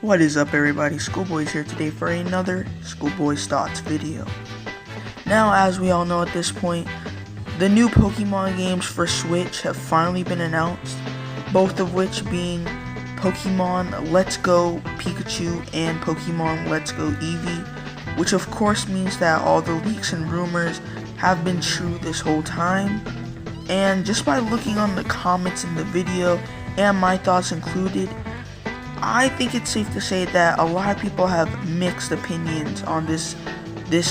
What is up, everybody? Schoolboyz here today for another Schoolboyz Thoughts video. Now, as we all know at this point, the new Pokemon games for Switch have finally been announced, both of which being Pokemon Let's Go Pikachu and Pokemon Let's Go Eevee, which of course means that all the leaks and rumors have been true this whole time. And just by looking on the comments in the video and my thoughts included, I think it's safe to say that a lot of people have mixed opinions on this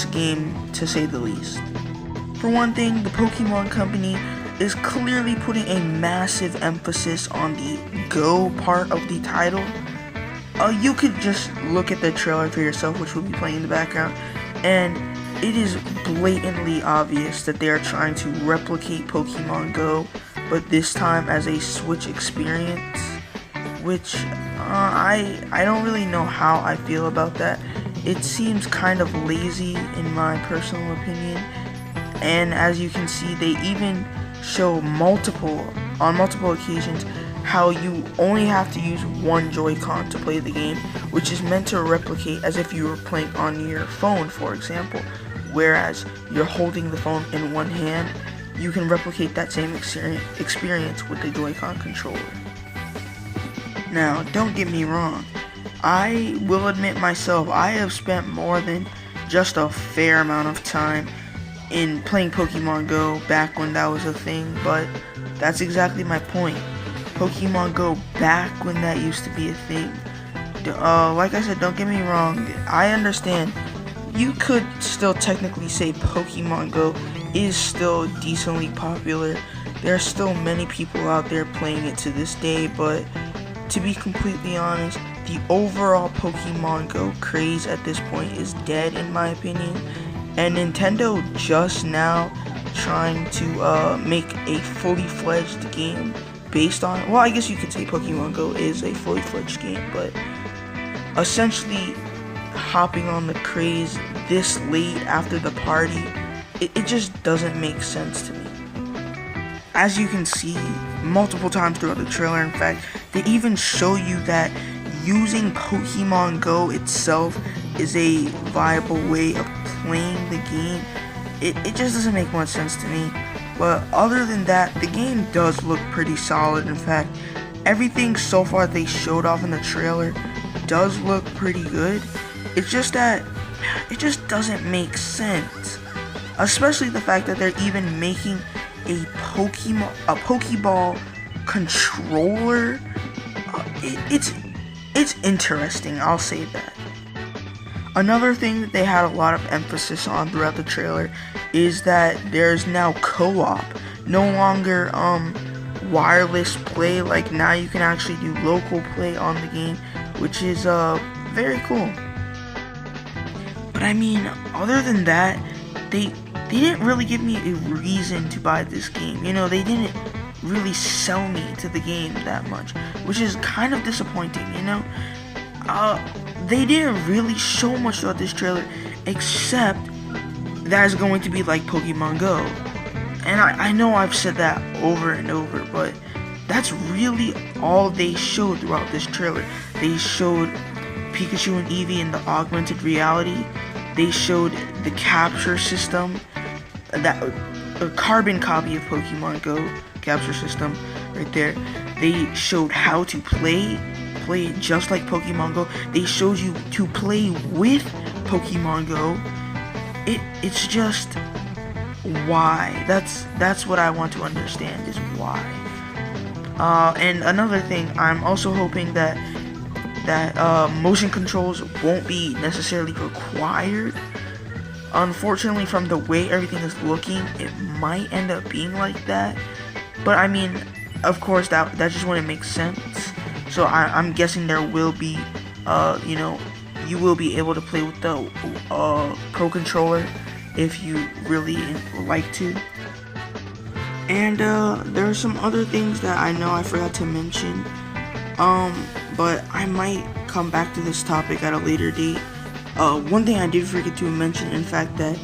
game, to say the least. For one thing, the Pokemon Company is clearly putting a massive emphasis on the Go part of the title. You could just look at the trailer for yourself, which will be playing in the background, and it is blatantly obvious that they are trying to replicate Pokemon Go, but this time as a Switch experience, which I don't really know how I feel about that. It seems kind of lazy in my personal opinion, and as you can see, they even show on multiple occasions how you only have to use one Joy-Con to play the game, which is meant to replicate as if you were playing on your phone, for example. Whereas you're holding the phone in one hand, you can replicate that same experience with the Joy-Con controller. Now, don't get me wrong, I will admit myself, I have spent more than just a fair amount of time in playing Pokemon Go back when that was a thing, but that's exactly my point. Pokemon Go back when that used to be a thing. Like I said, don't get me wrong, I understand you could still technically say Pokemon Go is still decently popular. There are still many people out there playing it to this day, but to be completely honest, the overall Pokemon Go craze at this point is dead in my opinion, and Nintendo just now trying to make a fully fledged game based on, well, I guess you could say Pokemon Go is a fully fledged game, but essentially hopping on the craze this late after the party, it just doesn't make sense to me. As you can see multiple times throughout the trailer, in fact, they even show you that using Pokemon Go itself is a viable way of playing the game. It just doesn't make much sense to me. But other than that, the game does look pretty solid. In fact, everything so far they showed off in the trailer does look pretty good. It's just that it just doesn't make sense. Especially the fact that they're even making a Pokeball controller. It's interesting, I'll say that. Another thing that they had a lot of emphasis on throughout the trailer is that there's now co-op, no longer wireless play. Like, now you can actually do local play on the game, which is very cool. But I mean, other than that, they didn't really give me a reason to buy this game. You know, they didn't really sell me to the game that much, which is kind of disappointing, you know. They didn't really show much throughout this trailer, except that it's going to be like Pokemon Go. And I know I've said that over and over, but that's really all they showed throughout this trailer. They showed Pikachu and Eevee in the augmented reality. They showed the capture system, that a carbon copy of Pokemon Go capture system right there. They showed how to play it just like Pokemon Go. They showed you to play with Pokemon Go. It's just, why? That's what I want to understand, is why. And another thing, I'm also hoping that motion controls won't be necessarily required. Unfortunately, from the way everything is looking, it might end up being like that. But I mean, of course, that just wouldn't make sense. So I'm guessing there will be, you know, you will be able to play with the Pro Controller if you really like to. And there are some other things that I know I forgot to mention, but I might come back to this topic at a later date. One thing I did forget to mention, in fact, that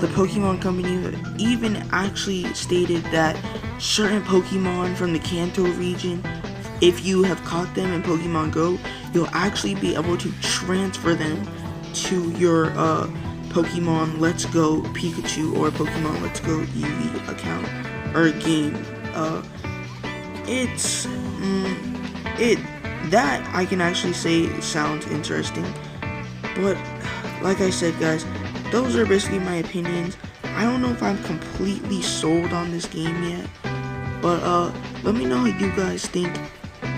the Pokemon Company even actually stated that certain Pokemon from the Kanto region if you have caught them in Pokemon Go, you'll actually be able to transfer them to your Pokemon Let's Go Pikachu or Pokemon Let's Go Eevee account or game. That I can actually say sounds interesting, but like I said, guys, those are basically my opinions. I don't know if I'm completely sold on this game yet, but let me know what you guys think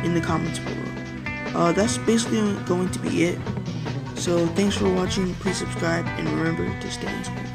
in the comments below. That's basically going to be it. So thanks for watching. Please subscribe and remember to stay in school.